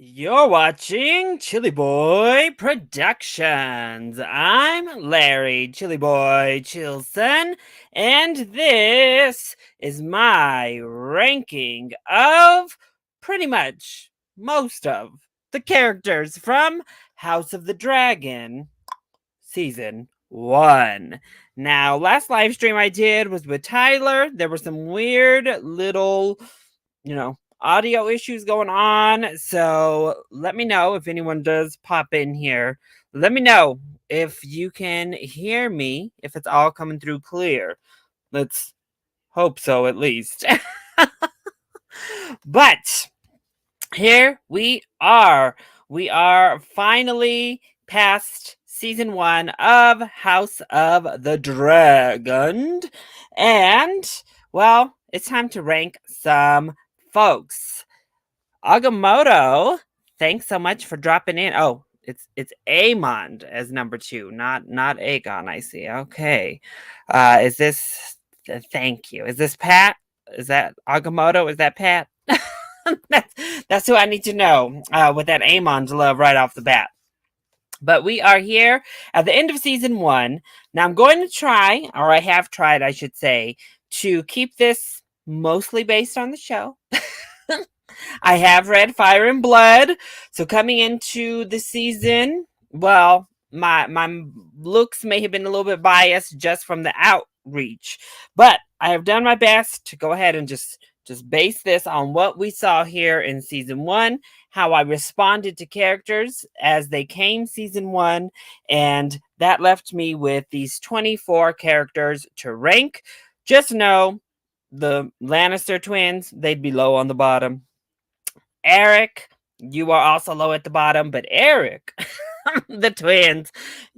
You're watching ChillyBoy Productions. I'm Larry ChillyBoy Chilson, and this is my ranking of pretty much most of the characters from House of the Dragon Season 1. Now, last live stream I did was with Tyler. There were some weird little audio issues going on. So let me know if anyone does pop in here. Let me know if you can hear me, if it's all coming through clear. Let's hope so, at least. But here we are. We are finally past season 1 of House of the Dragon. And, well, it's time to rank some folks. Agamotto, thanks so much for dropping in. Oh, it's Amond as number 2, not Aegon, I see. Okay. Is this thank you. Is this Pat? Is that Agamotto? Is that Pat? that's who I need to know with that Amond love right off the bat. But we are here at the end of season 1. Now I'm going to try, or I have tried, I should say, to keep this mostly based on the show. I have read Fire and Blood, so coming into the season, well, my looks may have been a little bit biased just from the outreach, but I have done my best to go ahead and just base this on what we saw here in season 1, how I responded to characters as they came season 1, and that left me with these 24 characters to rank. Just know the Lannister twins, they'd be low on the bottom. Eric, you are also low at the bottom, but Eric, the twins,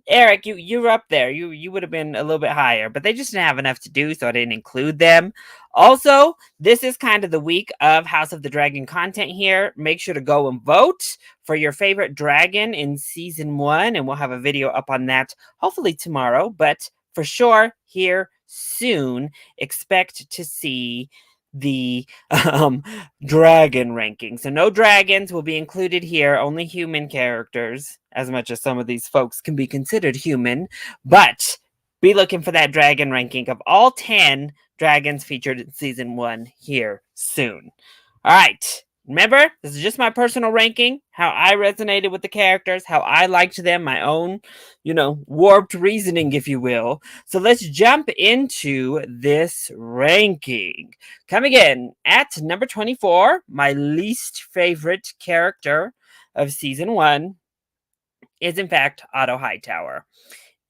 Eric, you're up there. You would have been a little bit higher, but they just didn't have enough to do, so I didn't include them. Also, this is kind of the week of House of the Dragon content here. Make sure to go and vote for your favorite dragon in season 1, and we'll have a video up on that hopefully tomorrow, but for sure here soon. Expect to see the dragon ranking. So no dragons will be included here, only human characters, as much as some of these folks can be considered human, but be looking for that dragon ranking of all 10 dragons featured in season 1 here soon. All right. Remember, this is just my personal ranking, how I resonated with the characters, how I liked them, my own, warped reasoning, if you will. So let's jump into this ranking. Coming in at number 24, my least favorite character of season 1 is, in fact, Otto Hightower.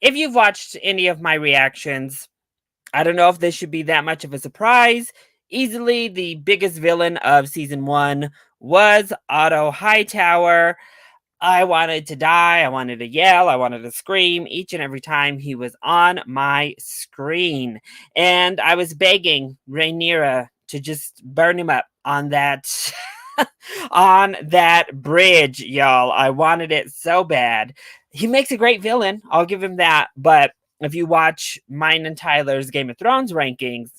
If you've watched any of my reactions, I don't know if this should be that much of a surprise. Easily the biggest villain of season 1 was Otto Hightower. I wanted to die, I wanted to yell, I wanted to scream each and every time he was on my screen. And I was begging Rhaenyra to just burn him up on that on that bridge, y'all. I wanted it so bad. He makes a great villain, I'll give him that, but if you watch mine and Tyler's Game of Thrones rankings,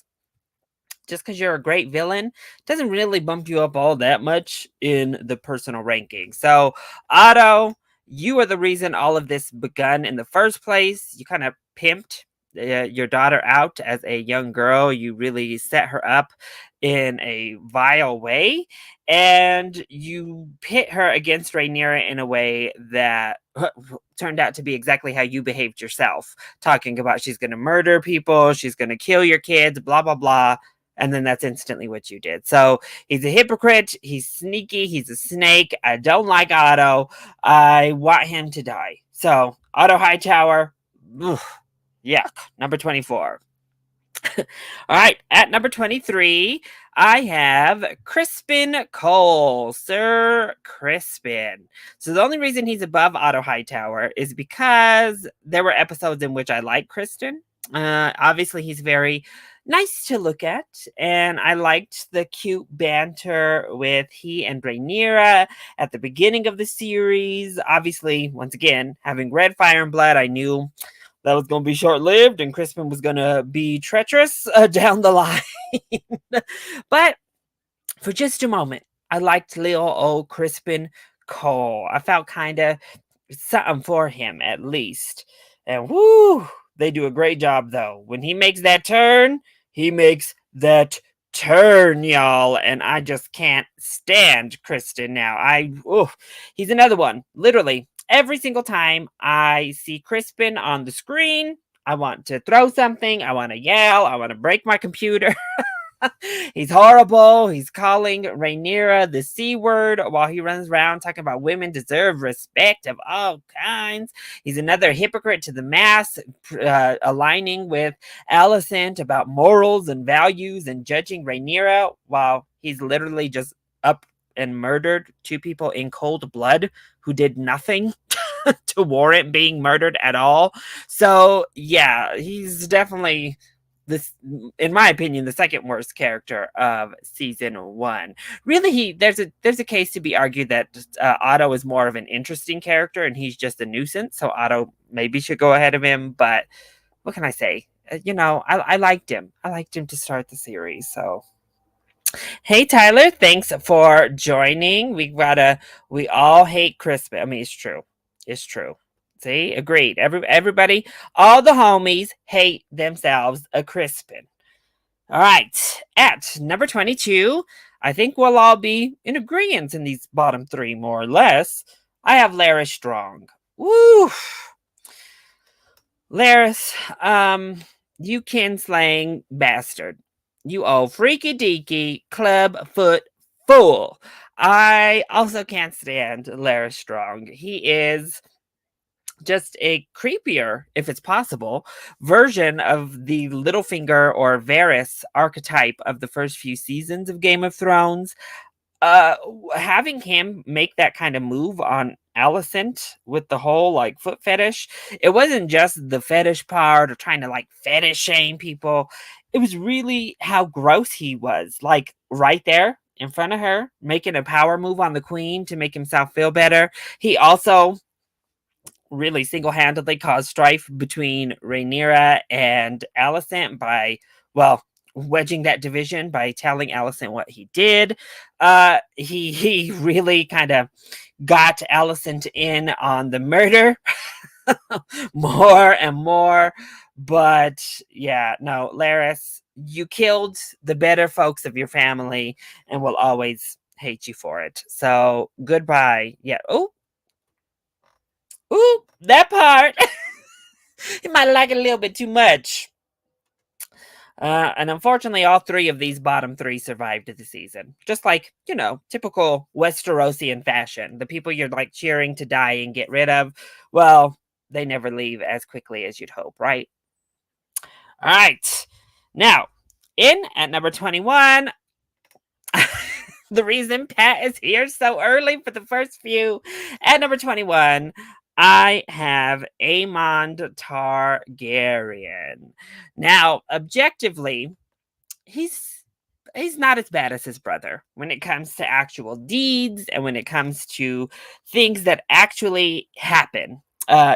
just because you're a great villain doesn't really bump you up all that much in the personal ranking. So, Otto, you are the reason all of this begun in the first place. You kind of pimped your daughter out as a young girl. You really set her up in a vile way, and you pit her against Rhaenyra in a way that turned out to be exactly how you behaved yourself, talking about she's going to murder people, she's going to kill your kids, blah, blah, blah. And then that's instantly what you did. So he's a hypocrite. He's sneaky. He's a snake. I don't like Otto. I want him to die. So Otto Hightower, yuck. Number 24. All right. At number 23, I have Crispin Cole, Sir Crispin. So the only reason he's above Otto Hightower is because there were episodes in which I liked Kristen. Obviously, he's very nice to look at, and I liked the cute banter with he and Rhaenyra at the beginning of the series. Obviously, once again, having read Fire and Blood, I knew that was going to be short-lived and Crispin was going to be treacherous down the line. But for just a moment, I liked little old Crispin Cole. I felt kind of something for him at least. And whoo, they do a great job though. When he makes that turn, he makes that turn, y'all. And I just can't stand Kristen now. He's another one. Literally, every single time I see Crispin on the screen, I want to throw something, I want to yell, I want to break my computer. He's horrible. He's calling Rhaenyra the C word while he runs around talking about women deserve respect of all kinds. He's another hypocrite to the mass, aligning with Alicent about morals and values and judging Rhaenyra while he's literally just up and murdered two people in cold blood who did nothing to warrant being murdered at all. So, yeah, he's definitely this, in my opinion, the second worst character of season one. Really, there's a case to be argued that Otto is more of an interesting character and he's just a nuisance, so Otto maybe should go ahead of him. But what can I say? I liked him. I liked him to start the series. So hey Tyler, thanks for joining. We all hate Crispin. I mean, it's true. It's true. See, agreed. Everybody, all the homies hate themselves a Crispin. All right, at number 22, I think we'll all be in agreement in these bottom three, more or less. I have Larys Strong. Woo! Larys, you kinslaying bastard. You old freaky deaky club foot fool. I also can't stand Larys Strong. He is just a creepier, if it's possible, version of the Littlefinger or Varys archetype of the first few seasons of Game of Thrones. uh Having him make that kind of move on Alicent with the whole like foot fetish, it wasn't just the fetish part or trying to like fetish shame people. It was really how gross he was, like right there in front of her, making a power move on the queen to make himself feel better. He also really single-handedly caused strife between Rhaenyra and Alicent by, well, wedging that division by telling Alicent what he did. He really kind of got Alicent in on the murder more and more. But yeah, no, Larys, you killed the better folks of your family and will always hate you for it. So goodbye. Yeah. Ooh, that part. You might like it a little bit too much. And unfortunately, all three of these bottom three survived the season. Just like, typical Westerosian fashion. The people you're like cheering to die and get rid of, well, they never leave as quickly as you'd hope, right? All right. Now, in at number 21, the reason Pat is here so early for the first few, at number 21, I have Aemond Targaryen. Now, objectively, he's not as bad as his brother when it comes to actual deeds and when it comes to things that actually happen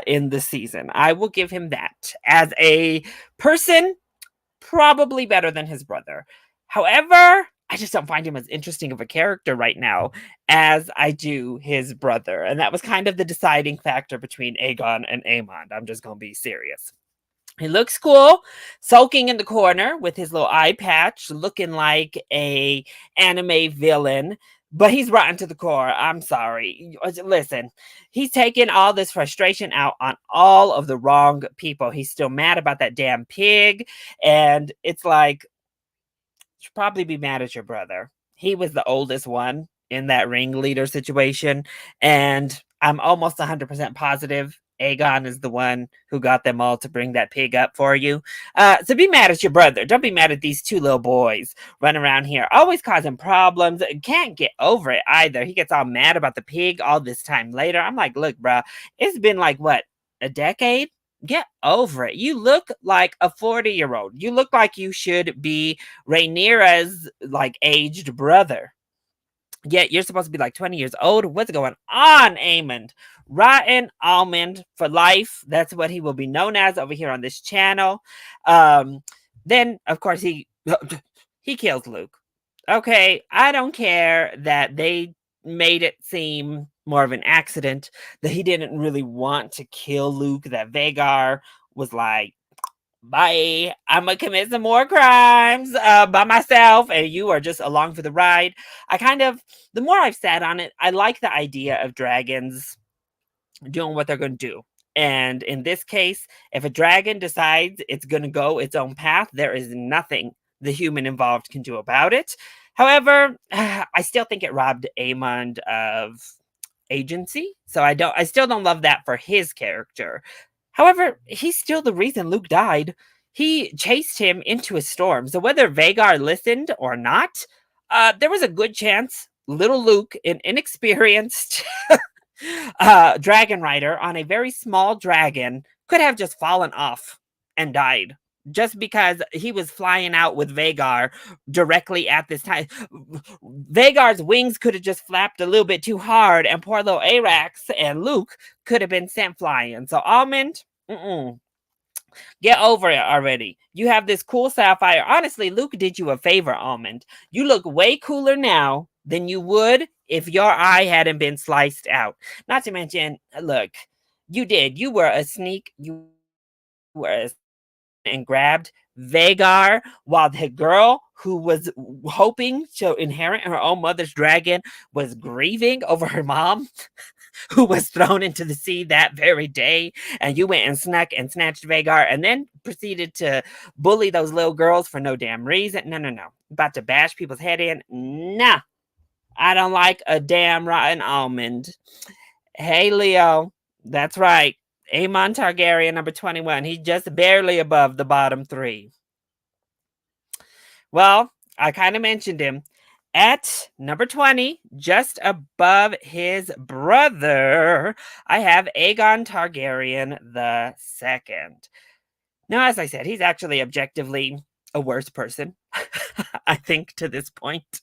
in the season. I will give him that. As a person, probably better than his brother. However, I just don't find him as interesting of a character right now as I do his brother. And that was kind of the deciding factor between Aegon and Aemond. I'm just going to be serious. He looks cool, sulking in the corner with his little eye patch, looking like a anime villain. But he's rotten to the core. I'm sorry. Listen, he's taking all this frustration out on all of the wrong people. He's still mad about that damn pig. And it's like, you should probably be mad at your brother. He was the oldest one in that ringleader situation. And I'm almost 100% positive Aegon is the one who got them all to bring that pig up for you. So be mad at your brother. Don't be mad at these two little boys running around here, always causing problems. Can't get over it either. He gets all mad about the pig all this time later. I'm like, look, bro, it's been like, what, a decade? Get over it. You look like a 40-year-old. You look like you should be Rhaenyra's like aged brother. Yet you're supposed to be like 20 years old. What's going on, Aemond? Rotten almond for life. That's what he will be known as over here on this channel. Then, of course, he kills Luke. Okay, I don't care that they made it seem more of an accident, that he didn't really want to kill Luke, that Vhagar was like, bye, I'm gonna commit some more crimes by myself, and you are just along for the ride. The more I've sat on it, I like the idea of dragons doing what they're going to do. And in this case, if a dragon decides it's going to go its own path, there is nothing the human involved can do about it. However, I still think it robbed Aemond of agency. So I still don't love that for his character. However, he's still the reason Luke died. He chased him into a storm. So whether Vhagar listened or not, there was a good chance little Luke, an inexperienced dragon rider on a very small dragon, could have just fallen off and died just because he was flying out with Vhagar directly at this time. Vagar's wings could have just flapped a little bit too hard, and poor little Arax and Luke could have been sent flying. So Almond, get over it already. You have this cool sapphire. Honestly, Luke did you a favor, Almond. You look way cooler now than you would if your eye hadn't been sliced out. Not to mention, look, you did. You were a sneak. You were a and grabbed Vhagar while the girl who was hoping to inherit her own mother's dragon was grieving over her mom who was thrown into the sea that very day, and you went and snuck and snatched Vhagar and then proceeded to bully those little girls for no damn reason. No. About to bash people's head in. Nah. I don't like a damn rotten almond. Hey, Leo. That's right. Aemon Targaryen, number 21. He's just barely above the bottom 3. Well, I kind of mentioned him. At number 20, just above his brother, I have Aegon Targaryen the second. Now, as I said, he's actually objectively a worse person, I think, to this point.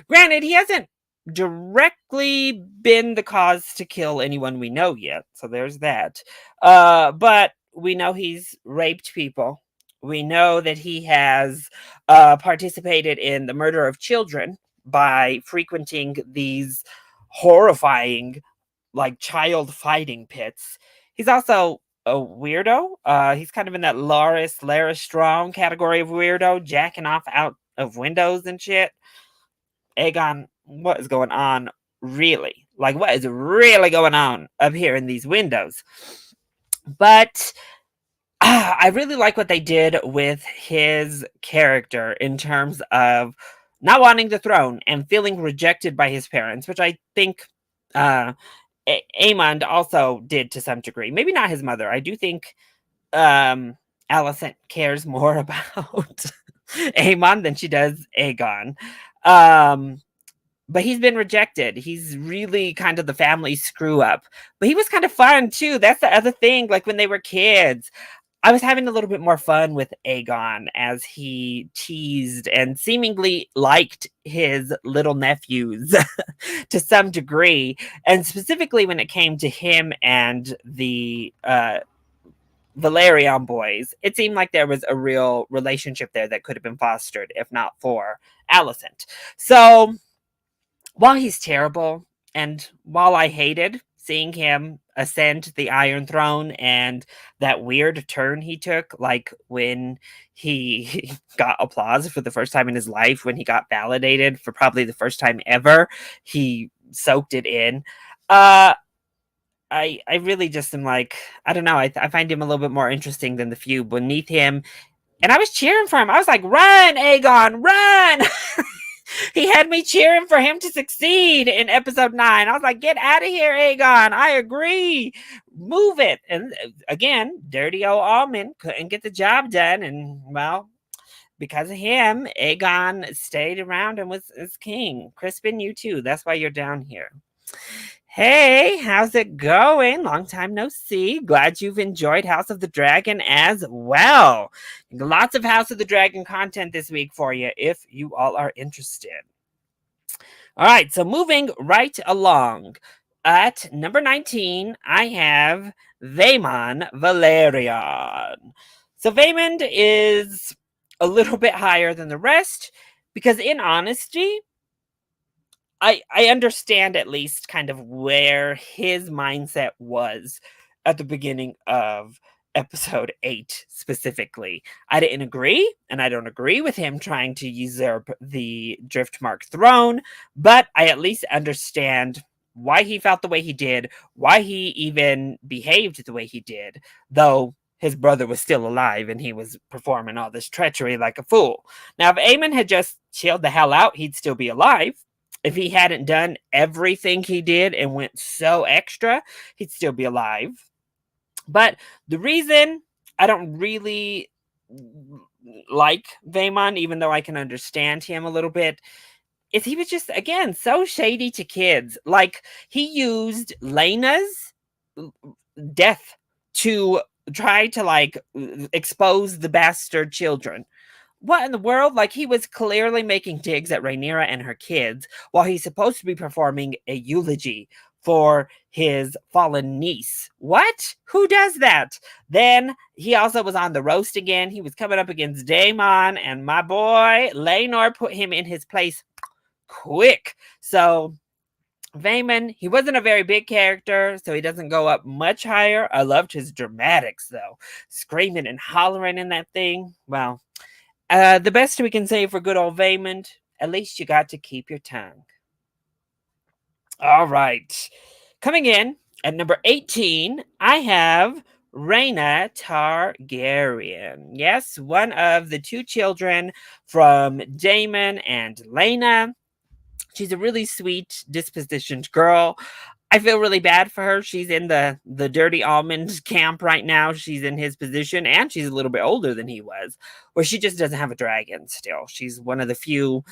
Granted, he hasn't directly been the cause to kill anyone we know yet, so there's that. But we know he's raped people. We know that he has participated in the murder of children by frequenting these horrifying, like, child fighting pits. He's also a weirdo. He's kind of in that Lara Strong category of weirdo, jacking off out of windows and shit. Aegon, what is going on, really? Like, what is really going on up here in these windows? But I really like what they did with his character in terms of not wanting the throne and feeling rejected by his parents, which I think Aemond also did to some degree. Maybe not his mother. I do think Alicent cares more about Aemond than she does Aegon. But he's been rejected. He's really kind of the family screw up. But he was kind of fun too. That's the other thing. Like when they were kids, I was having a little bit more fun with Aegon as he teased and seemingly liked his little nephews to some degree. And specifically when it came to him and the Valerian boys, it seemed like there was a real relationship there that could have been fostered if not for Alicent. So while he's terrible, and while I hated seeing him ascend the Iron Throne and that weird turn he took, like when he got applause for the first time in his life, when he got validated for probably the first time ever, he soaked it in. I really just am like, I don't know, I find him a little bit more interesting than the few beneath him. And I was cheering for him. I was like, run, Aegon, run! He had me cheering for him to succeed in episode 9. I was like, get out of here, Aegon. I agree. Move it. And again, dirty old Almond couldn't get the job done. And well, because of him, Aegon stayed around and was king. Crispin, you too. That's why you're down here. Hey, how's it going? Long time no see. Glad you've enjoyed House of the Dragon as well. Lots of House of the Dragon content this week for you if you all are interested. All right, so moving right along. At number 19, I have Vaemond Valerian. So Vaemond is a little bit higher than the rest because in honesty, I understand at least kind of where his mindset was at the beginning of episode 8 specifically. I didn't agree, and I don't agree with him trying to usurp the Driftmark throne, but I at least understand why he felt the way he did, why he even behaved the way he did, though his brother was still alive and he was performing all this treachery like a fool. Now, if Aemon had just chilled the hell out, he'd still be alive. If he hadn't done everything he did and went so extra, he'd still be alive. But the reason I don't really like Vaemon, even though I can understand him a little bit, is he was just, again, so shady to kids. Like, he used Lena's death to try to, like, expose the bastard children. What in the world? Like, he was clearly making digs at Rhaenyra and her kids while he's supposed to be performing a eulogy for his fallen niece. What? Who does that? Then he also was on the roast again. He was coming up against Daemon, and my boy Laenor put him in his place quick. So Vaemon, he wasn't a very big character, so he doesn't go up much higher. I loved his dramatics, though. Screaming and hollering in that thing. Well, the best we can say for good old Vaymond, at least you got to keep your tongue. All right. Coming in at number 18, I have Rhaena Targaryen. Yes, one of the two children from Daemon and Laena. She's a really sweet dispositioned girl. I feel really bad for her. She's in the dirty almond camp right now. She's in his position, and she's a little bit older than he was, where she just doesn't have a dragon still. She's one of the few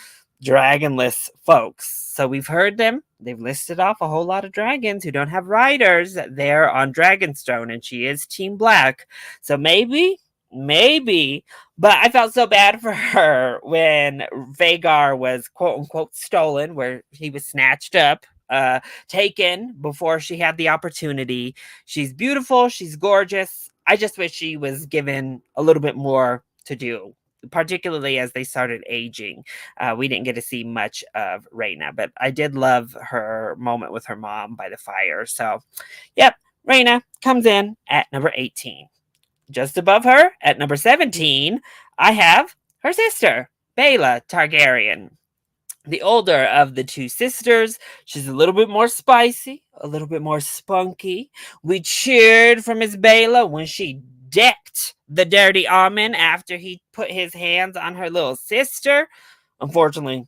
dragonless folks. So we've heard them. They've listed off a whole lot of dragons who don't have riders there on Dragonstone, and she is Team Black. So maybe, but I felt so bad for her when Vhagar was quote unquote stolen, where he was snatched up, taken before she had the opportunity. She's beautiful, she's gorgeous. I just wish she was given a little bit more to do, particularly as they started aging. We didn't get to see much of Rhaena, but I did love her moment with her mom by the fire. So, yep, Rhaena comes in at number 18. Just above her, at number 17, I have her sister, Baela Targaryen. The older of the two sisters. She's a little bit more spicy, a little bit more spunky. We cheered for Miss Baela when she decked the dirty Armin after he put his hands on her little sister. Unfortunately,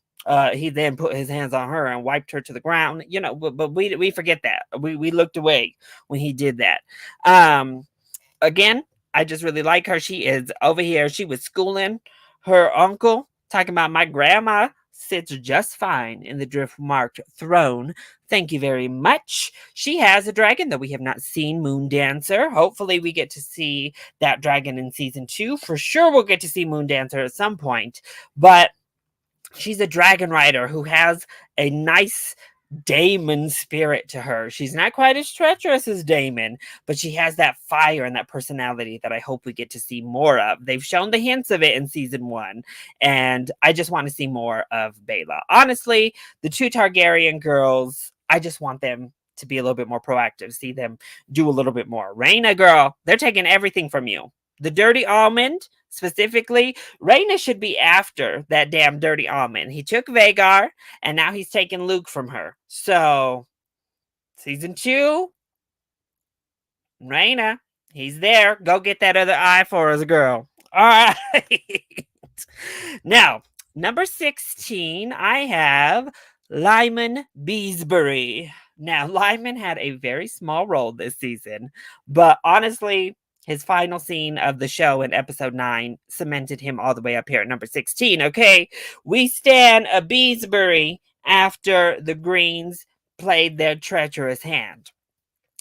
he then put his hands on her and wiped her to the ground. You know, but we forget that. We looked away when he did that. Again, I just really like her. She is over here. She was schooling her uncle, talking about my grandma sits just fine in the drift-marked throne. Thank you very much. She has a dragon that we have not seen, Moon Dancer. Hopefully we get to see that dragon in season 2. For sure we'll get to see Moon Dancer at some point. But she's a dragon rider who has a nice Daemon spirit to her. She's not quite as treacherous as Daemon, but she has that fire and that personality that I hope we get to see more of. They've shown the hints of it in season 1, and I just want to see more of Baela. Honestly, the two Targaryen girls, I just want them to be a little bit more proactive, see them do a little bit more. Rhaena, girl, they're taking everything from you. The dirty almond, specifically, Rhaena should be after that damn dirty almond. He took Vhagar, and now he's taking Luke from her. So, season 2, Rhaena, he's there. Go get that other eye for us, girl. All right. Now, number 16, I have Lyman Beesbury. Now, Lyman had a very small role this season, but honestly, his final scene of the show in episode 9 cemented him all the way up here at number 16. Okay, we stand a Beesbury after the Greens played their treacherous hand.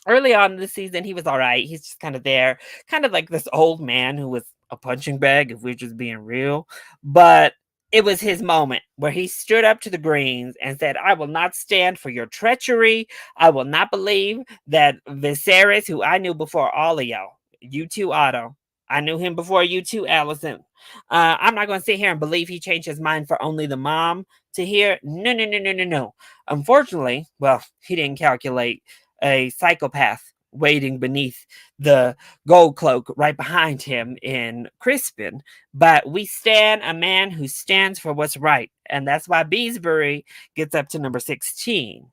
Early on in the season, he was all right. He's just kind of there, kind of like this old man who was a punching bag, if we're just being real. But it was his moment where he stood up to the Greens and said, I will not stand for your treachery. I will not believe that Viserys, who I knew before all of y'all, you too, Otto, I knew him before you too, Alicent. I'm not going to sit here and believe he changed his mind for only the mom to hear. No, no, no, no, no, no. Unfortunately, well, he didn't calculate a psychopath waiting beneath the gold cloak right behind him in Crispin. But we stand a man who stands for what's right. And that's why Beesbury gets up to number 16.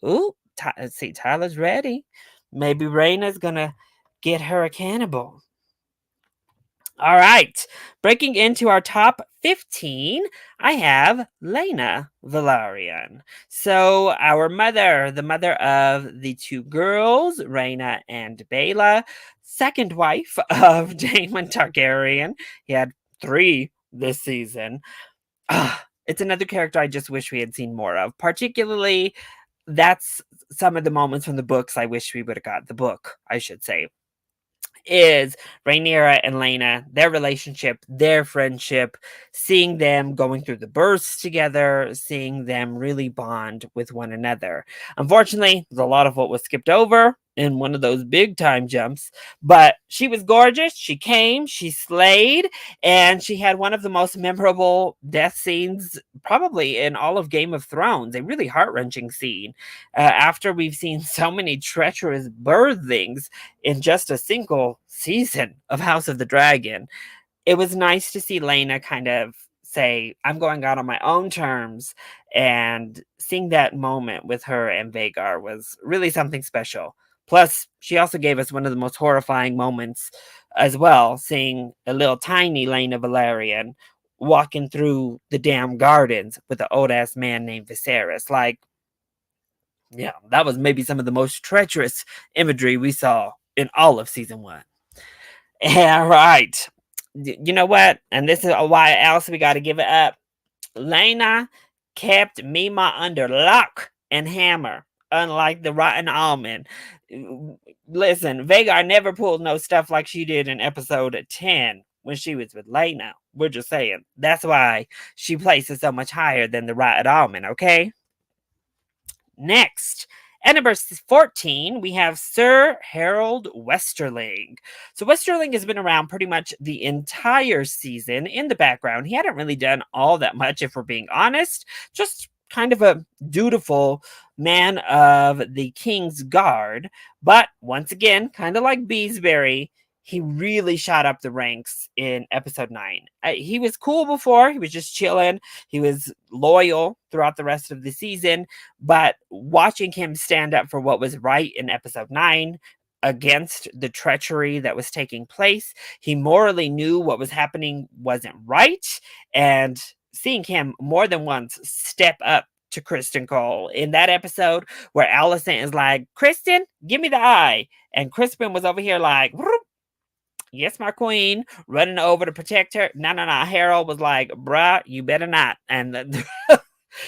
Ooh, let's see, Tyler's ready. Maybe Raina's gonna get her a cannibal. All right, breaking into our top 15, I have Lena Valerian. So, our mother, the mother of the two girls, Raina and Bela, second wife of Daemon Targaryen. He had three this season. It's another character I just wish we had seen more of, particularly that's some of the moments from the books I wish we would have got the book, I should say, is Rhaenyra and Lena, their relationship, their friendship, seeing them going through the births together, seeing them really bond with one another. Unfortunately, there's a lot of what was skipped over in one of those big time jumps, but she was gorgeous. She came, she slayed, and she had one of the most memorable death scenes probably in all of Game of Thrones, a really heart-wrenching scene. After we've seen so many treacherous birthings in just a single season of House of the Dragon, it was nice to see Lena kind of say, I'm going out on my own terms. And seeing that moment with her and Vagar was really something special. Plus, she also gave us one of the most horrifying moments as well, seeing a little tiny Lena Valerian walking through the damn gardens with an old ass man named Viserys. Like, yeah, that was maybe some of the most treacherous imagery we saw in all of season one. Yeah, right. You know what? And this is why else we got to give it up. Lena kept Mima under lock and hammer, unlike the rotten almond. Listen, Vagar never pulled no stuff like she did in episode 10 when she was with Lena. We're just saying. That's why she places so much higher than the rotten almond, okay? Next, at number 14, we have Sir Harold Westerling. So Westerling has been around pretty much the entire season in the background. He hadn't really done all that much, if we're being honest. Just kind of a dutiful man of the King's Guard. But once again, kind of like Beesbury, he really shot up the ranks in episode 9. He was cool before. He was just chilling. He was loyal throughout the rest of the season. But watching him stand up for what was right in episode 9 against the treachery that was taking place, he morally knew what was happening wasn't right. And seeing him more than once step up to Kristen Cole in that episode where Alicent is like, Kristen, give me the eye. And Crispin was over here like, yes, my queen, running over to protect her. No, no, no. Harold was like, bruh, you better not. And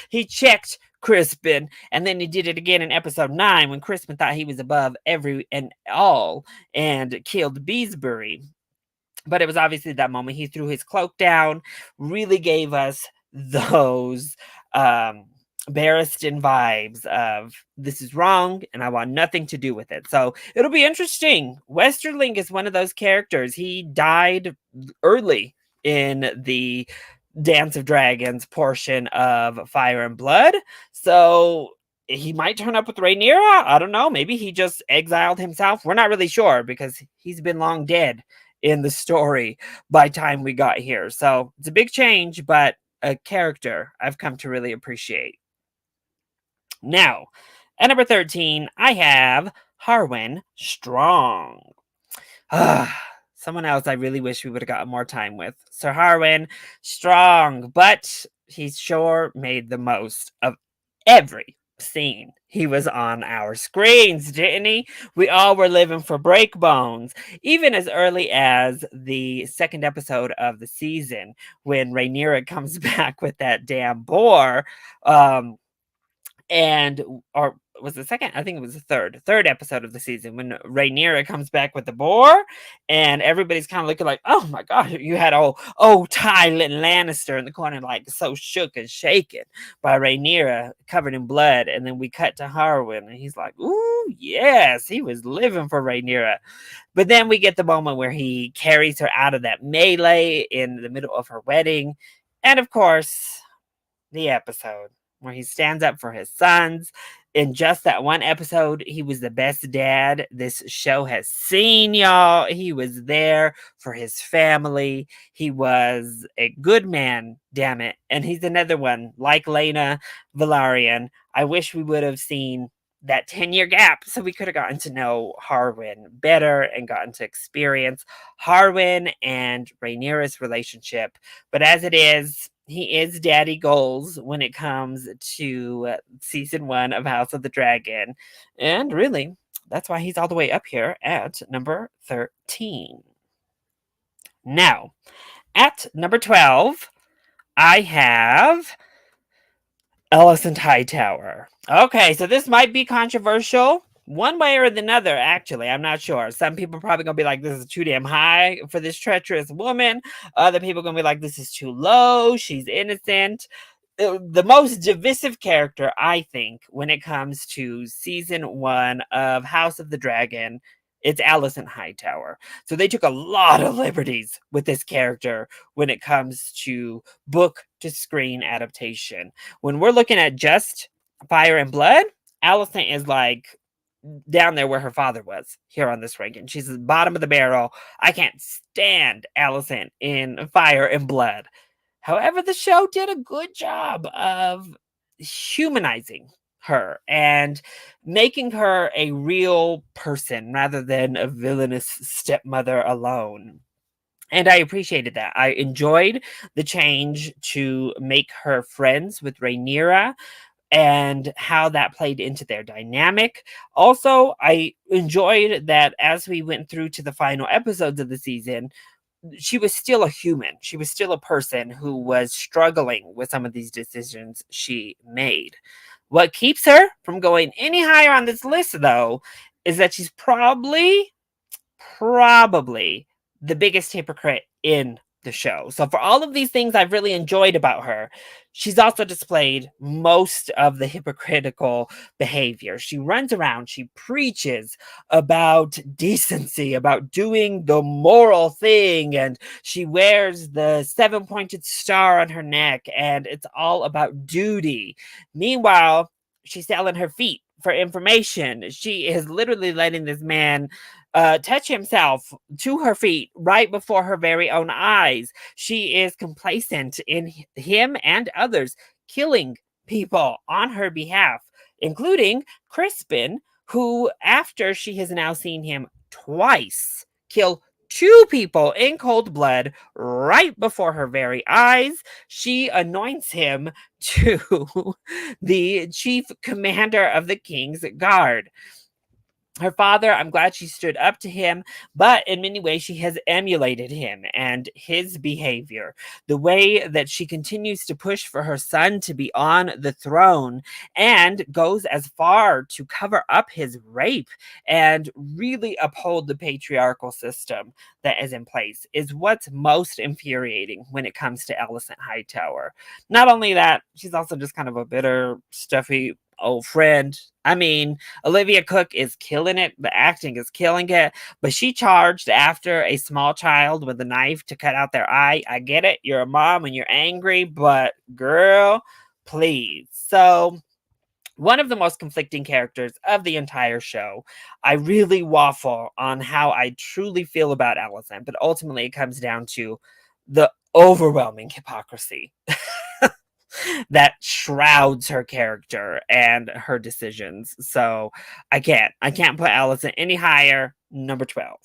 he checked Crispin, and then he did it again in episode 9 when Crispin thought he was above every and all and killed Beesbury. But it was obviously that moment he threw his cloak down, really gave us those Barristan vibes of this is wrong and I want nothing to do with it. So it'll be interesting. Westerling is one of those characters. He died early in the Dance of Dragons portion of Fire and Blood. So he might turn up with Rhaenyra. I don't know. Maybe he just exiled himself. We're not really sure because he's been long dead in the story by time we got here. So it's a big change, but a character I've come to really appreciate. Now, at number 13, I have Harwin Strong. Someone else I really wish we would have gotten more time with. Sir Harwin Strong, but he sure made the most of every scene he was on our screens, didn't he? We all were living for Breakbones, even as early as the second episode of the season when Rhaenyra comes back with that damn boar. And or was the second? I think it was the third episode of the season when Rhaenyra comes back with the boar, and everybody's kind of looking like, oh my god, you had old Ty Lannister in the corner, like so shook and shaken by Rhaenyra, covered in blood, and then we cut to Harwin, and he's like, ooh yes, he was living for Rhaenyra. But then we get the moment where he carries her out of that melee in the middle of her wedding, and of course the episode where he stands up for his sons. In just that one episode, he was the best dad this show has seen, y'all. He was there for his family. He was a good man, damn it. And he's another one, like Lena Valarian. I wish we would have seen that 10-year gap so we could have gotten to know Harwin better and gotten to experience Harwin and Rhaenyra's relationship. But as it is, he is daddy goals when it comes to season 1 of House of the Dragon. And really, that's why he's all the way up here at number 13. Now, at number 12, I have Alicent Hightower. Okay, so this might be controversial. One way or the other, actually. I'm not sure. Some people are probably going to be like, this is too damn high for this treacherous woman. Other people are going to be like, this is too low. She's innocent. The most divisive character, I think, when it comes to season 1 of House of the Dragon, it's Alicent Hightower. So they took a lot of liberties with this character when it comes to book to screen adaptation. When we're looking at just Fire and Blood, Alicent is like down there where her father was here on this ranking. She's the bottom of the barrel. I can't stand Alicent in Fire and Blood. However, the show did a good job of humanizing her and making her a real person rather than a villainous stepmother alone. And I appreciated that. I enjoyed the change to make her friends with Rhaenyra and how that played into their dynamic. Also, I enjoyed that as we went through to the final episodes of the season, she was still a human. She was still a person who was struggling with some of these decisions she made. What keeps her from going any higher on this list, though, is that she's probably the biggest hypocrite in the show. So for all of these things I've really enjoyed about her, she's also displayed most of the hypocritical behavior. She runs around, she preaches about decency, about doing the moral thing, and she wears the 7-pointed star on her neck, and it's all about duty. Meanwhile, she's selling her feet for information. She is literally letting this man touch himself to her feet right before her very own eyes. She is complacent in him and others killing people on her behalf, including Crispin, who, after she has now seen him twice kill 2 people in cold blood right before her very eyes, she anoints him to the chief commander of the King's Guard. Her father, I'm glad she stood up to him, but in many ways she has emulated him and his behavior. The way that she continues to push for her son to be on the throne and goes as far to cover up his rape and really uphold the patriarchal system that is in place is what's most infuriating when it comes to Alicent Hightower. Not only that, she's also just kind of a bitter, stuffy old friend. I mean, Olivia Cooke is killing it. The acting is killing it. But she charged after a small child with a knife to cut out their eye. I get it. You're a mom and you're angry, but girl, please. So, one of the most conflicting characters of the entire show. I really waffle on how I truly feel about Alicent, but ultimately it comes down to the overwhelming hypocrisy that shrouds her character and her decisions. So I can't put Alicent any higher. Number 12.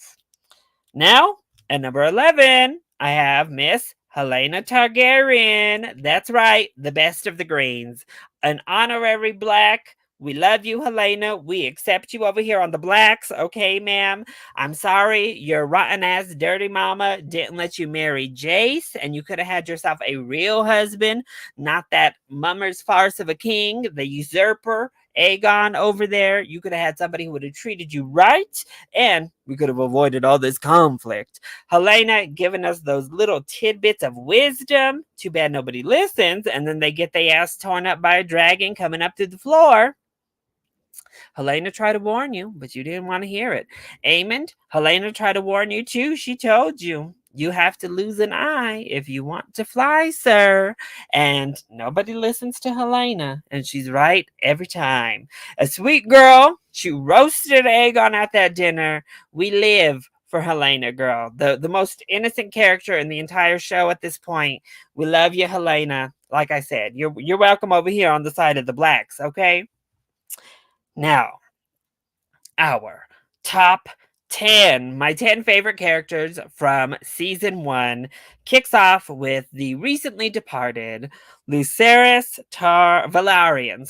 Now, at number 11, I have Miss Helena Targaryen. That's right, the best of the greens. An honorary black. We love you, Helena. We accept you over here on the blacks. Okay, ma'am. I'm sorry your rotten ass dirty mama didn't let you marry Jace, and you could have had yourself a real husband, not that mummer's farce of a king, the usurper, Aegon over there. You could have had somebody who would have treated you right, and we could have avoided all this conflict. Helena giving us those little tidbits of wisdom. Too bad nobody listens, and then they get their ass torn up by a dragon coming up through the floor. Helena tried to warn you, but you didn't want to hear it. Aemond, Helena tried to warn you too. She told you. You have to lose an eye if you want to fly, sir. And nobody listens to Helena, and she's right every time. A sweet girl, she roasted Aegon at that dinner. We live for Helena, girl. The most innocent character in the entire show at this point. We love you, Helena. Like I said, you're welcome over here on the side of the blacks, okay? Now, our top 10, my 10 favorite characters from season 1, kicks off with the recently departed Lucerys Velaryon,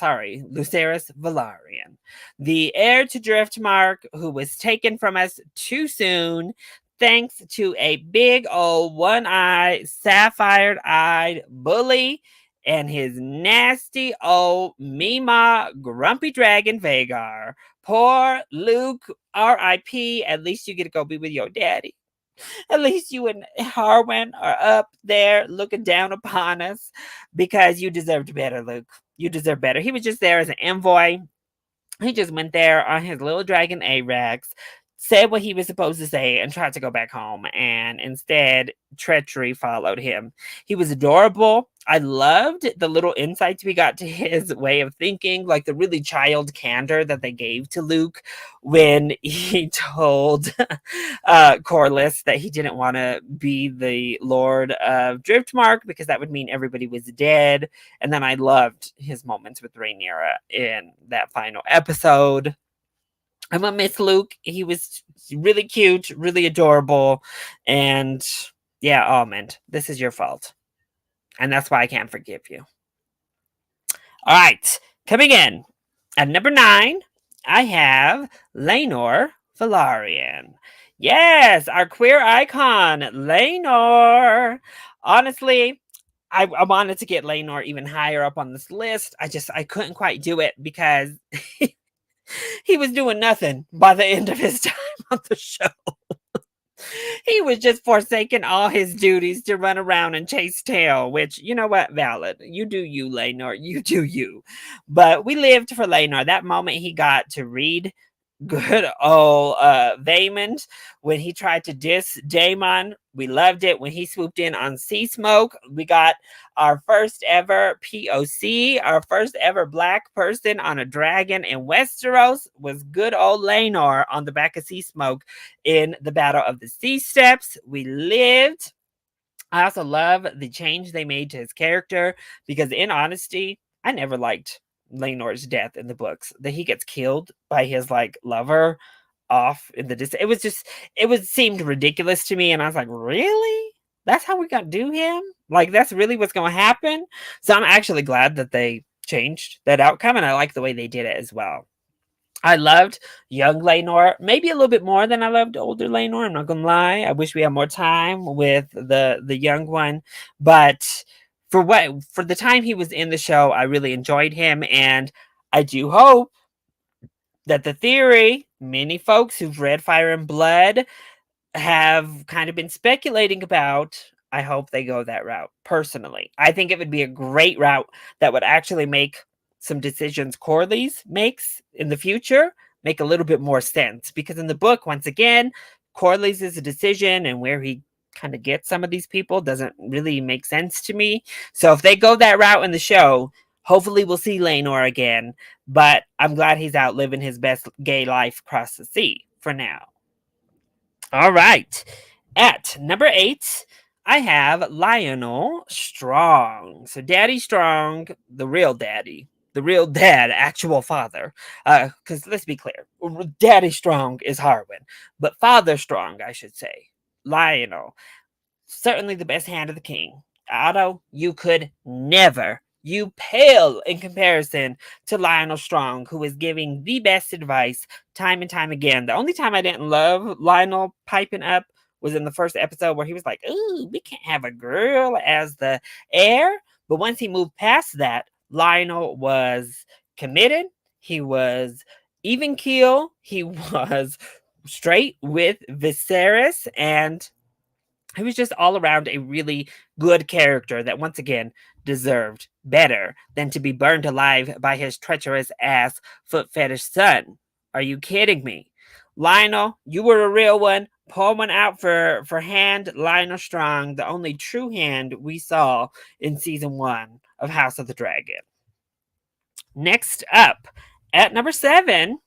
the heir to Driftmark, who was taken from us too soon thanks to a big old one-eyed, sapphire-eyed bully and his nasty old Mima grumpy dragon Vagar. Poor Luke, R.I.P. At least you get to go be with your daddy. At least you and Harwin are up there looking down upon us because you deserved better, Luke. You deserve better. He was just there as an envoy. He just went there on his little dragon A-Rex, said what he was supposed to say, and tried to go back home. And instead, treachery followed him. He was adorable. I loved the little insights we got to his way of thinking, like the really child candor that they gave to Luke when he told Corlys that he didn't want to be the Lord of Driftmark because that would mean everybody was dead. And then I loved his moments with Rhaenyra in that final episode. I'm gonna miss Luke. He was really cute, really adorable, and yeah, Almond, this is your fault. And that's why I can't forgive you. All right, coming in at number 9, I have Rhaenyra Velaryon. Yes, our queer icon, Rhaenyra. Honestly, I wanted to get Rhaenyra even higher up on this list. I couldn't quite do it because he was doing nothing by the end of his time on the show. He was just forsaking all his duties to run around and chase tail, which, you know what, valid. You do you, Rhaenyra. You do you. But we lived for Rhaenyra. That moment he got to read good old Vaemond when he tried to diss Daemon. We loved it when he swooped in on Sea Smoke. We got our first ever POC, our first ever black person on a dragon in Westeros was good old Rhaenyra on the back of Sea Smoke in the Battle of the Sea Steps. We lived. I also love the change they made to his character because, in honesty, I never liked Rhaenyra's death in the books. That he gets killed by his lover off in the distance. It seemed ridiculous to me, and I was like, really? That's how we gonna do him? Like, that's really what's gonna happen? So I'm actually glad that they changed that outcome, and I like the way they did it as well. I loved young Rhaenyra, maybe a little bit more than I loved older Rhaenyra. I'm not gonna lie. I wish we had more time with the young one, but for the time he was in the show, I really enjoyed him, and I do hope that the theory many folks who've read Fire and Blood have kind of been speculating about. I hope they go that route. Personally, I think it would be a great route that would actually make some decisions Corlys makes in the future make a little bit more sense, because in the book, once again, Corlys is a decision, and where he kind of gets some of these people doesn't really make sense to me. So if they go that route in the show, hopefully we'll see Rhaenyra again, but I'm glad he's out living his best gay life across the sea for now. All right. At number 8, I have Lionel Strong. So Daddy Strong, the real daddy, the real dad, actual father. Because let's be clear, Daddy Strong is Harwin, but Father Strong, I should say, Lionel, certainly the best hand of the king. Otto, you could never. You pale in comparison to Lionel Strong, who is giving the best advice time and time again. The only time I didn't love Lionel piping up was in the first episode where he was like, ooh, we can't have a girl as the heir. But once he moved past that, Lionel was committed. He was even keel. He was straight with Viserys, and he was just all around a really good character that once again deserved better than to be burned alive by his treacherous ass foot fetish son. Are you kidding me? Lionel, you were a real one. Pull one out for hand Lionel Strong, the only true hand we saw in season 1 of House of the Dragon. Next up, at number 7,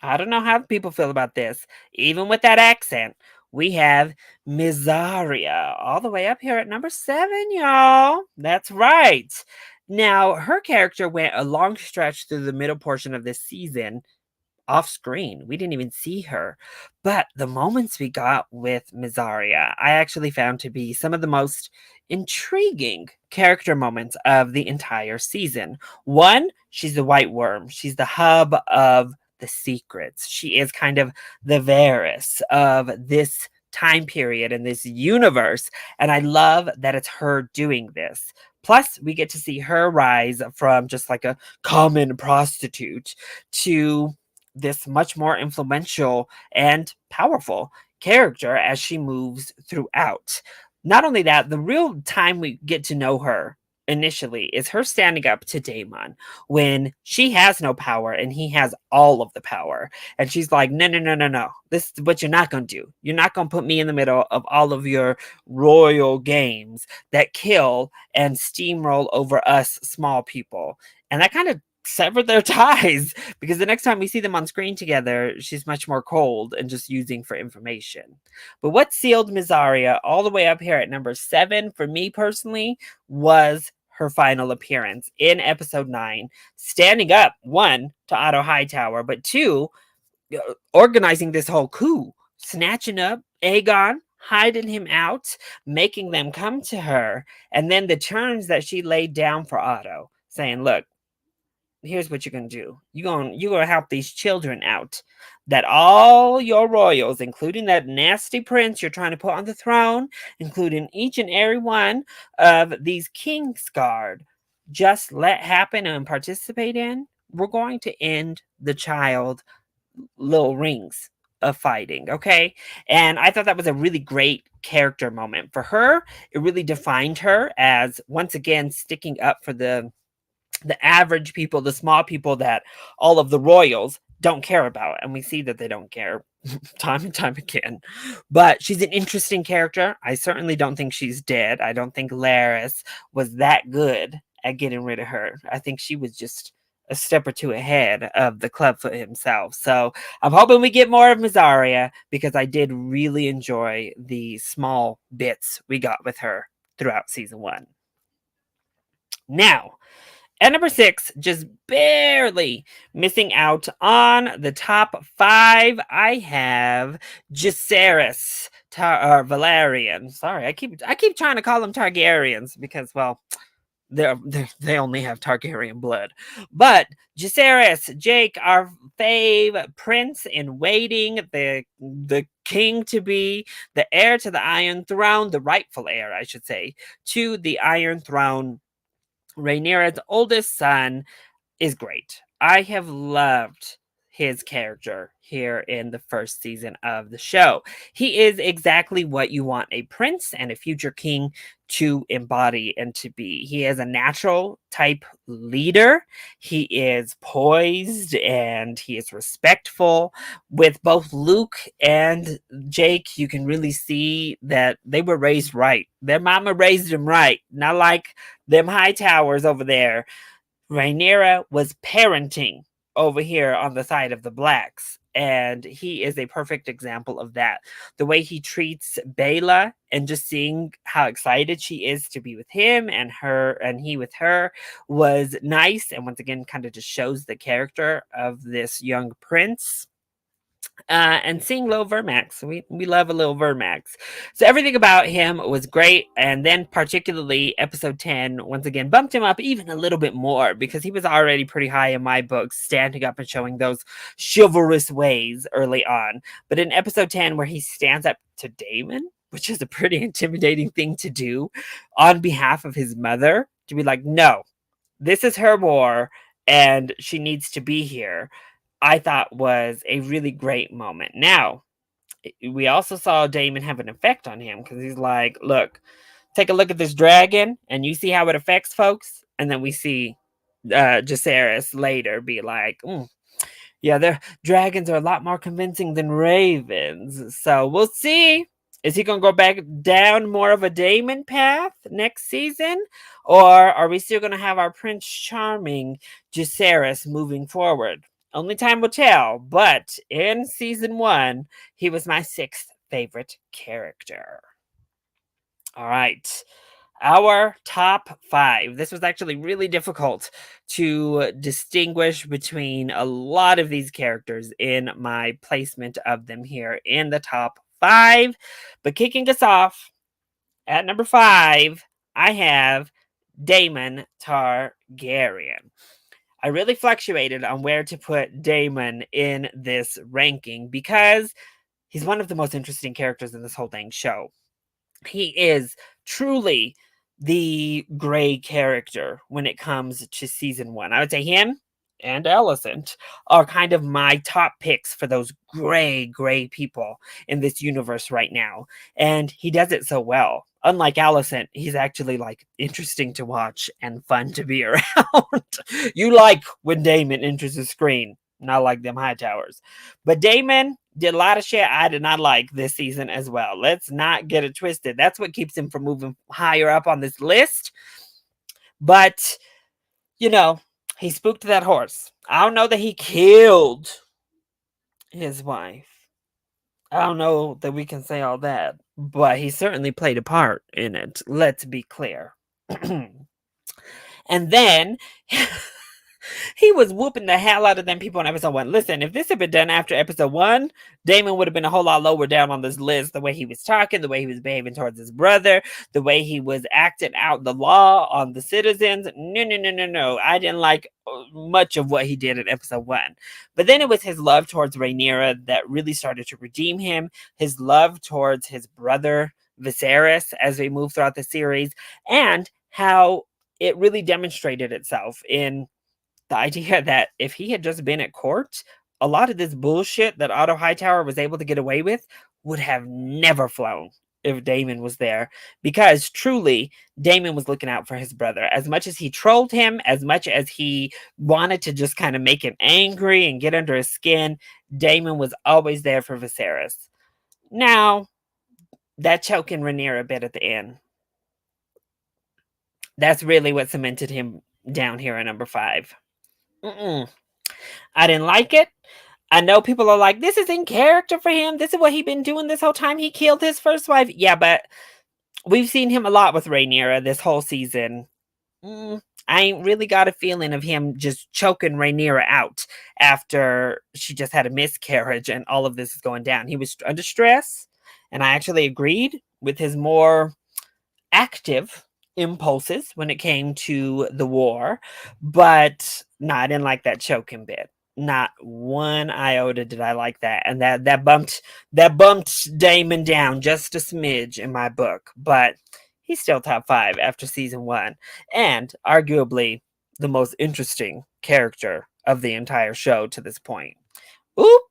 I don't know how people feel about this. Even with that accent, we have Mizaria all the way up here at number 7, y'all. That's right. Now, her character went a long stretch through the middle portion of this season off screen. We didn't even see her. But the moments we got with Mizaria, I actually found to be some of the most intriguing character moments of the entire season. One, she's the White Worm. She's the hub of the secrets. She is kind of the Varys of this time period and this universe. And I love that it's her doing this. Plus, we get to see her rise from just like a common prostitute to this much more influential and powerful character as she moves throughout. Not only that, the real time we get to know her initially is her standing up to Daemon when she has no power and he has all of the power. And she's like, no, no, no, no, no. This is what you're not going to do. You're not going to put me in the middle of all of your royal games that kill and steamroll over us small people. And that kind of severed their ties because the next time we see them on screen together, she's much more cold and just using for information. But what sealed Mizaria all the way up here at number 7 for me personally was her final appearance in episode 9, standing up, 1, to Otto Hightower, but 2, organizing this whole coup, snatching up Aegon, hiding him out, making them come to her, and then the terms that she laid down for Otto, saying, look, here's what you're gonna do. You're gonna help these children out. That all your royals, including that nasty prince you're trying to put on the throne, including each and every one of these Kingsguard, just let happen and participate in. We're going to end the child little rings of fighting, okay? And I thought that was a really great character moment for her. It really defined her as once again sticking up for the average people, the small people that all of the royals don't care about. And we see that they don't care time and time again. But she's an interesting character. I certainly don't think she's dead. I don't think Larys was that good at getting rid of her. I think she was just a step or two ahead of the clubfoot himself. So I'm hoping we get more of Mizaria because I did really enjoy the small bits we got with her throughout season 1. Now, at number 6, just barely missing out on the top 5, I have Jacaerys Valerian. Sorry, I keep trying to call them Targaryens because, well, they only have Targaryen blood. But Jacaerys, Jake, our fave prince in waiting, the king to be, the heir to the Iron Throne, the rightful heir, I should say, to the Iron Throne. Rhaenyra's oldest son is great. I have loved his character here in the first season of the show. He is exactly what you want a prince and a future king to embody and to be. He is a natural type leader. He is poised and he is respectful. With both Luke and Jake, you can really see that they were raised right. Their mama raised them right, not like them high towers over there. Rhaenyra was parenting over here on the side of the blacks, and he is a perfect example of that. The way he treats Baela and just seeing how excited she is to be with him and her and he with her was nice, and once again kind of just shows the character of this young prince. And seeing Lil Vermax. We love a little Vermax. So everything about him was great. And then particularly episode 10, once again, bumped him up even a little bit more because he was already pretty high in my books, standing up and showing those chivalrous ways early on. But in episode 10, where he stands up to Daemon, which is a pretty intimidating thing to do on behalf of his mother, to be like, no, this is her war. and she needs to be here, I thought was a really great moment. Now, we also saw Damon have an effect on him because he's like, look, take a look at this dragon and you see how it affects folks. And then we see Jacaerys later be like, yeah, their dragons are a lot more convincing than ravens. So we'll see. Is he going to go back down more of a Damon path next season? Or are we still going to have our Prince Charming Jacaerys moving forward? Only time will tell. But in season 1, he was my 6th favorite character. All right. Our top 5. This was actually really difficult to distinguish between a lot of these characters in my placement of them here in the top 5. But kicking us off at number 5, I have Daemon Targaryen. I really fluctuated on where to put Daemon in this ranking because he's one of the most interesting characters in this whole dang show. He is truly the gray character when it comes to season 1. I would say him and Alicent are kind of my top picks for those gray people in this universe right now. And he does it so well. Unlike Alicent, he's actually like interesting to watch and fun to be around. You like when Daemon enters the screen, not like them high towers. But Daemon did a lot of shit I did not like this season as well. Let's not get it twisted. That's what keeps him from moving higher up on this list. But, you know, he spooked that horse. I don't know that he killed his wife. I don't know that we can say all that. But he certainly played a part in it. Let's be clear. And then he was whooping the hell out of them people in episode 1. Listen, if this had been done after episode 1, Damon would have been a whole lot lower down on this list. The way he was talking, the way he was behaving towards his brother, the way he was acting out the law on the citizens. No. I didn't like much of what he did in episode 1. But then it was his love towards Rhaenyra that really started to redeem him. His love towards his brother, Viserys, as we move throughout the series. And how it really demonstrated itself in the idea that if he had just been at court, a lot of this bullshit that Otto Hightower was able to get away with would have never flown if Daemon was there. Because truly, Daemon was looking out for his brother. As much as he trolled him, as much as he wanted to just kind of make him angry and get under his skin, Daemon was always there for Viserys. Now, that choking Rhaenyra bit at the end, that's really what cemented him down here at number 5. I didn't like it. I know people are like, this is in character for him. This is what he's been doing this whole time. He killed his first wife. Yeah, but we've seen him a lot with Rhaenyra this whole season. I ain't really got a feeling of him just choking Rhaenyra out after she just had a miscarriage and all of this is going down. He was under stress, and I actually agreed with his more active impulses when it came to the war, but no, I didn't like that choking bit. Not one iota did I like that, and that bumped Damon down just a smidge in my book. But he's still top 5 after season 1, and arguably the most interesting character of the entire show to this point. Oop.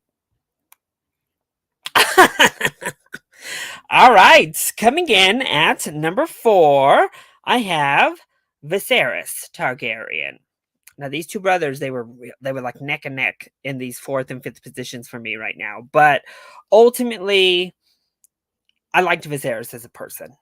All right, coming in at number 4, I have Viserys Targaryen. Now, these two brothers, they were like neck and neck in these 4th and 5th positions for me right now. But ultimately, I liked Viserys as a person.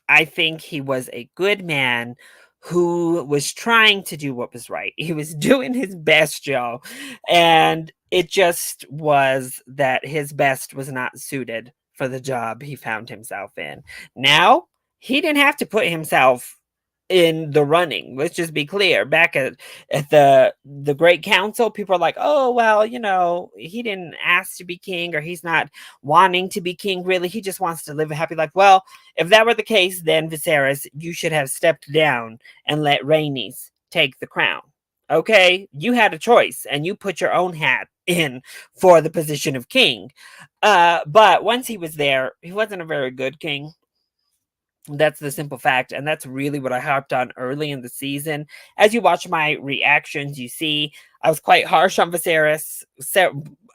I think he was a good man who was trying to do what was right. He was doing his best, y'all. And it just was that his best was not suited for the job he found himself in. Now, he didn't have to put himself in the running. Let's just be clear. Back at the Great Council, people are like, oh, well, he didn't ask to be king, or he's not wanting to be king, really. He just wants to live a happy life. Well, if that were the case, then Viserys, you should have stepped down and let Rhaenys take the crown. Okay? You had a choice, and you put your own hat in for the position of king. But once he was there, he wasn't a very good king. That's the simple fact, and that's really what I harped on early in the season. As you watch my reactions, you see I was quite harsh on Viserys,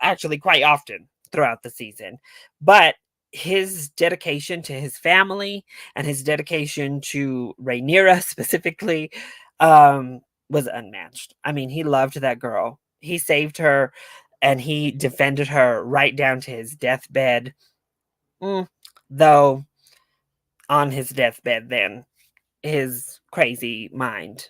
actually quite often throughout the season. But his dedication to his family and his dedication to Rhaenyra specifically was unmatched. I mean, he loved that girl. He saved her and he defended her right down to his deathbed. Though on his deathbed, then his crazy mind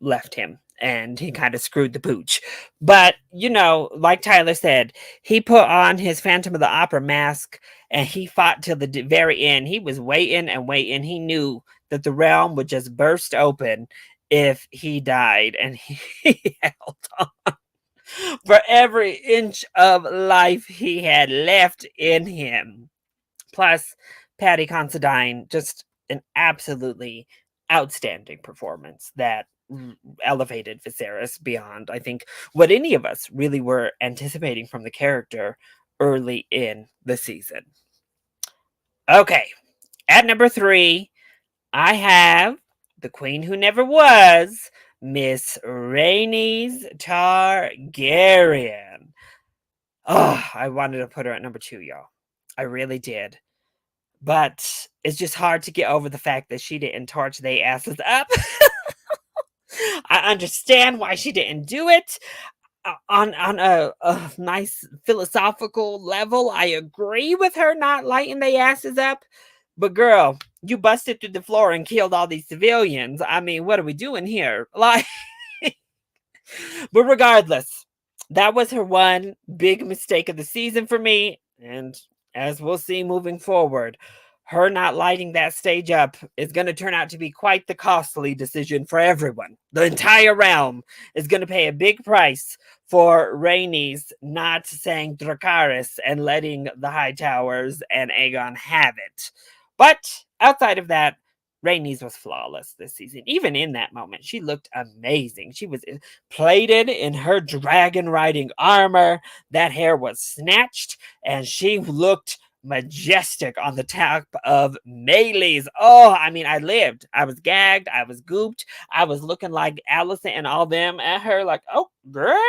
left him and he kind of screwed the pooch. But, like Tyler said, he put on his Phantom of the Opera mask and he fought till the very end. He was waiting and waiting. He knew that the realm would just burst open if he died, and he held on for every inch of life he had left in him. Plus, Patty Considine, just an absolutely outstanding performance that elevated Viserys beyond, I think, what any of us really were anticipating from the character early in the season. Okay, at number 3, I have the Queen Who Never Was, Miss Rhaenys Targaryen. Oh, I wanted to put her at number 2, y'all. I really did. But it's just hard to get over the fact that she didn't torch their asses up. I understand why she didn't do it. On a nice philosophical level, I agree with her not lighting their asses up. But girl, you busted through the floor and killed all these civilians. I mean, what are we doing here? Like, but regardless, that was her one big mistake of the season for me. And as we'll see moving forward, her not lighting that stage up is going to turn out to be quite the costly decision for everyone. The entire realm is going to pay a big price for Rhaenys not saying Dracarys and letting the High Towers and Aegon have it. But outside of that, Rhaenys was flawless this season. Even in that moment, she looked amazing. She was plated in her dragon riding armor. That hair was snatched, and she looked majestic on the top of Melee's. Oh, I mean, I lived. I was gagged. I was gooped. I was looking like Alicent and all them at her, like, oh, girl.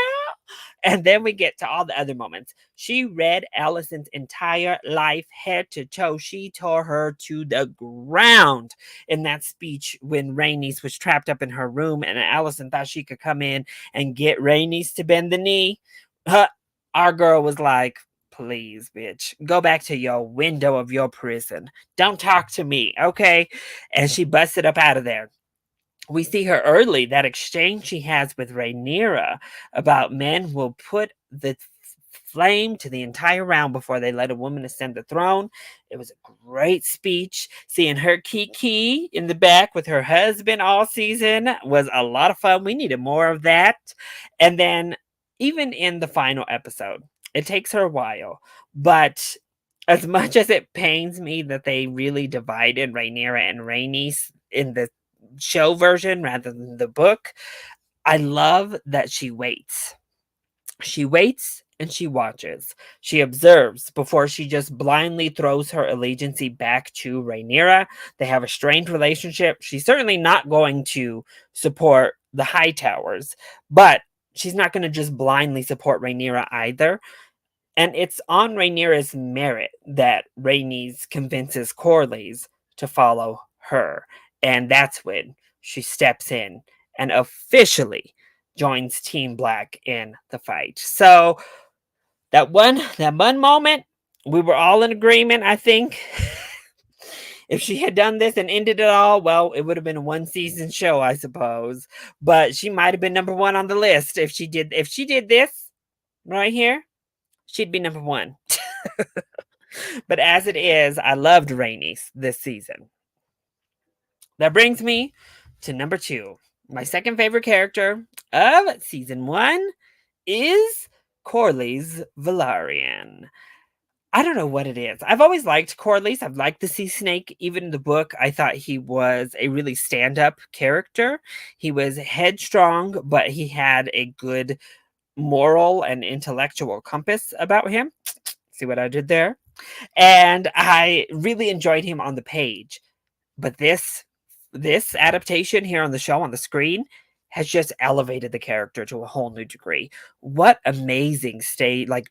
And then we get to all the other moments. She read Alicent's entire life, head to toe. She tore her to the ground in that speech when Rhaenys was trapped up in her room and Alicent thought she could come in and get Rhaenys to bend the knee. Our girl was like, please, bitch, go back to your window of your prison. Don't talk to me, okay? And she busted up out of there. We see her early, that exchange she has with Rhaenyra about men will put the flame to the entire realm before they let a woman ascend the throne. It was a great speech. Seeing her Kiki in the back with her husband all season was a lot of fun. We needed more of that. And then even in the final episode, it takes her a while, but as much as it pains me that they really divided Rhaenyra and Rhaenys in the show version rather than the book, I love that she waits. She waits and she watches. She observes before she just blindly throws her allegiance back to Rhaenyra. They have a strained relationship. She's certainly not going to support the High Towers, but she's not going to just blindly support Rhaenyra either. And it's on Rhaenyra's merit that Rhaenys convinces Corlys to follow her. And that's when she steps in and officially joins Team Black in the fight. So that one moment, we were all in agreement, I think. If she had done this and ended it all, well, it would have been a one season show, I suppose. But she might have been number 1 on the list if she did this right here. She'd be number 1. But as it is, I loved Rhaenys this season. That brings me to number 2. My second favorite character of season 1 is Corlys Velaryon. I don't know what it is. I've always liked Corlys. I've liked the Sea Snake. Even in the book, I thought he was a really stand-up character. He was headstrong, but he had a good moral and intellectual compass about him. See what I did there? And I really enjoyed him on the page. But this adaptation here on the show on the screen has just elevated the character to a whole new degree. What amazing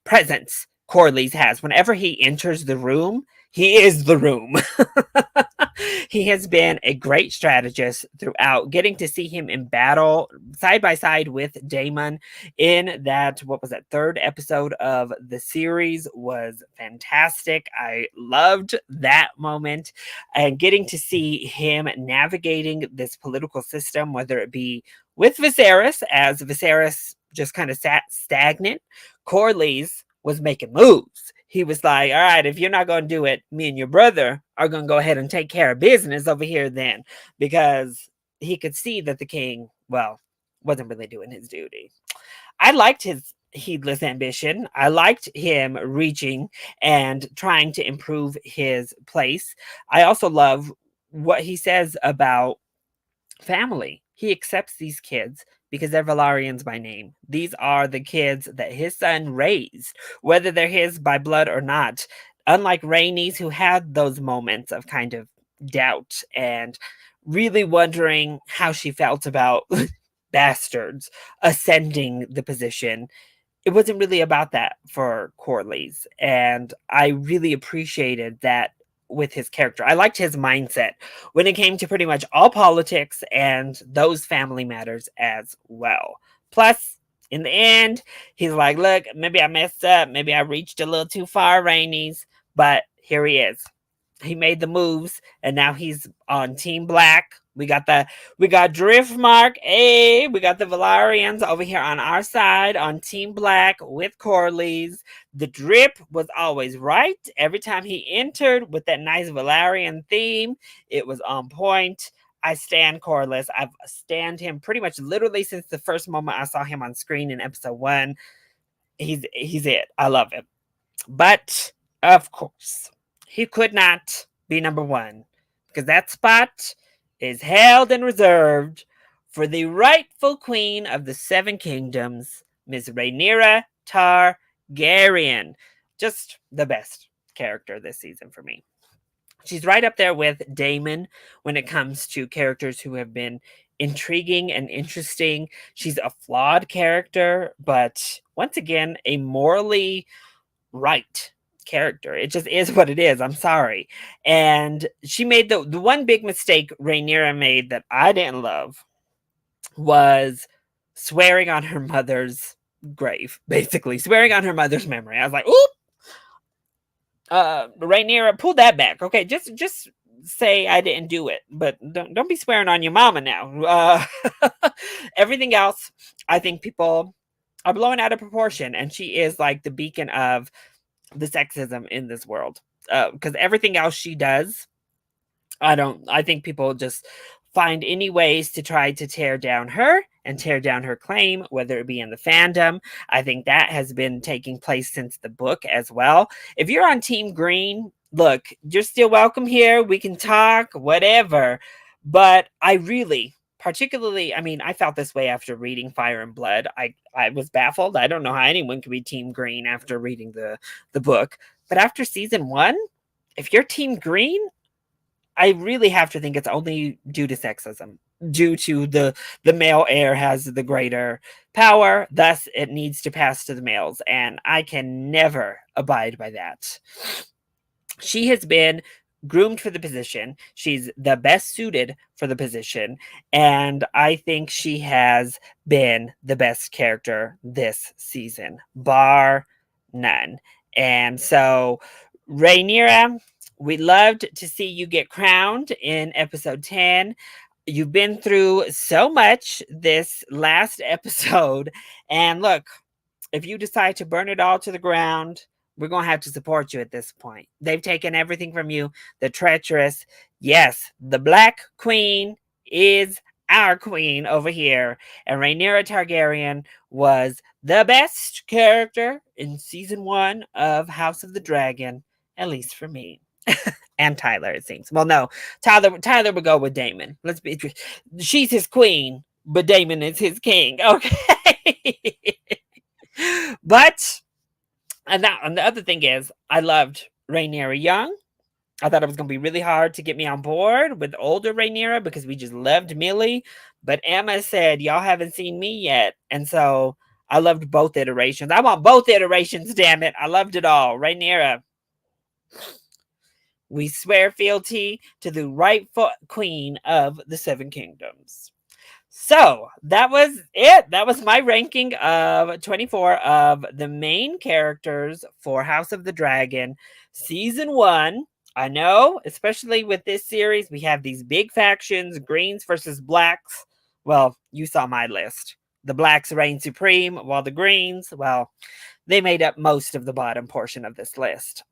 presence Corlys has. Whenever he enters the room, he is the room. He has been a great strategist throughout. Getting to see him in battle side by side with Daemon in that, what was that, third episode of the series was fantastic. I loved that moment, and getting to see him navigating this political system, whether it be with Viserys, as Viserys just kind of sat stagnant. Corlys was making moves. He was like, all right, if you're not going to do it, me and your brother are going to go ahead and take care of business over here then, because he could see that the king, well, wasn't really doing his duty. I liked his heedless ambition. I liked him reaching and trying to improve his place. I also love what he says about family. He accepts these kids because they're Valarians by name. These are the kids that his son raised, whether they're his by blood or not. Unlike Rhaenys, who had those moments of kind of doubt and really wondering how she felt about bastards ascending the position, it wasn't really about that for Corlys. And I really appreciated that with his character. I liked his mindset when it came to pretty much all politics and those family matters as well. Plus, in the end, he's like, look, maybe I messed up. Maybe I reached a little too far, Rainey's. But here he is. He made the moves, and now he's on Team Black. We got Driftmark. Hey, we got the Valarians over here on our side on Team Black with Corlys. The drip was always right. Every time he entered with that nice Valarian theme, it was on point. I stand Corlys. I've stand him pretty much literally since the first moment I saw him on screen in episode 1. He's it. I love him. But of course, he could not be number 1 because that spot is held and reserved for the rightful queen of the Seven Kingdoms, Miss Rhaenyra Targaryen. Just the best character this season for me. She's right up there with Daemon when it comes to characters who have been intriguing and interesting. She's a flawed character, but once again, a morally right character. It just is what it is. I'm sorry. And she made the one big mistake Rhaenyra made that I didn't love was swearing on her mother's grave, basically swearing on her mother's memory. I was like, oop, Rhaenyra, pull that back. Okay, just say I didn't do it, but don't be swearing on your mama now. Everything else, I think people are blowing out of proportion, and she is like the beacon of the sexism in this world. Because everything else she does, I think people just find any ways to try to tear down her and tear down her claim, whether it be in the fandom. I think that has been taking place since the book as well. If you're on Team Green, look, you're still welcome here. We can talk, whatever. But I really, particularly, I mean, I felt this way after reading Fire and Blood. I was baffled. I don't know how anyone could be Team Green after reading the book. But after season 1, if you're Team Green, I really have to think it's only due to sexism, due to the male heir has the greater power, thus it needs to pass to the males, and I can never abide by that. She has been groomed for the position. She's the best suited for the position, and I think she has been the best character this season, bar none. And so, Rhaenyra, we loved to see you get crowned in episode 10. You've been through so much this last episode. And look, if you decide to burn it all to the ground, we're going to have to support you at this point. They've taken everything from you. The treacherous. Yes, the Black Queen is our queen over here. And Rhaenyra Targaryen was the best character in season 1 of House of the Dragon, at least for me. And Tyler, it seems. Well, no, Tyler would go with Daemon. Let's be. She's his queen, but Daemon is his king. Okay. But and the other thing is, I loved Rhaenyra young. I thought it was going to be really hard to get me on board with older Rhaenyra because we just loved Millie. But Emma said, y'all haven't seen me yet. And so I loved both iterations. I want both iterations, damn it. I loved it all. Rhaenyra, we swear fealty to the rightful queen of the Seven Kingdoms. So that was it. That was my ranking of 24 of the main characters for House of the Dragon season 1. I know, especially with this series, we have these big factions, greens versus blacks. Well, you saw my list. The blacks reign supreme, while the greens, well, they made up most of the bottom portion of this list.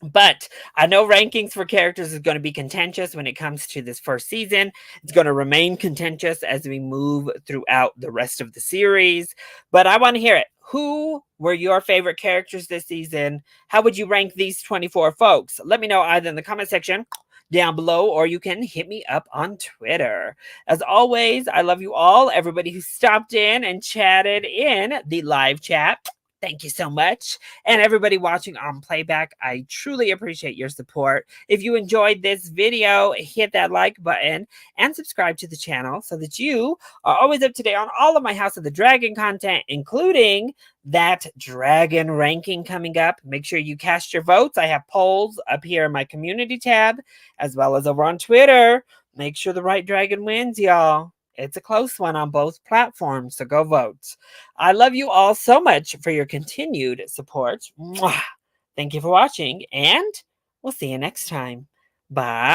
But I know rankings for characters is going to be contentious when it comes to this first season. It's going to remain contentious as we move throughout the rest of the series. But I want to hear it. Who were your favorite characters this season? How would you rank these 24 folks? Let me know either in the comment section down below, or you can hit me up on Twitter. As always, I love you all. Everybody who stopped in and chatted in the live chat, thank you so much. And everybody watching on playback, I truly appreciate your support. If you enjoyed this video, hit that like button and subscribe to the channel so that you are always up to date on all of my House of the Dragon content, including that dragon ranking coming up. Make sure you cast your votes. I have polls up here in my community tab, as well as over on Twitter. Make sure the right dragon wins, y'all. It's a close one on both platforms, so go vote. I love you all so much for your continued support. Mwah! Thank you for watching, and we'll see you next time. Bye.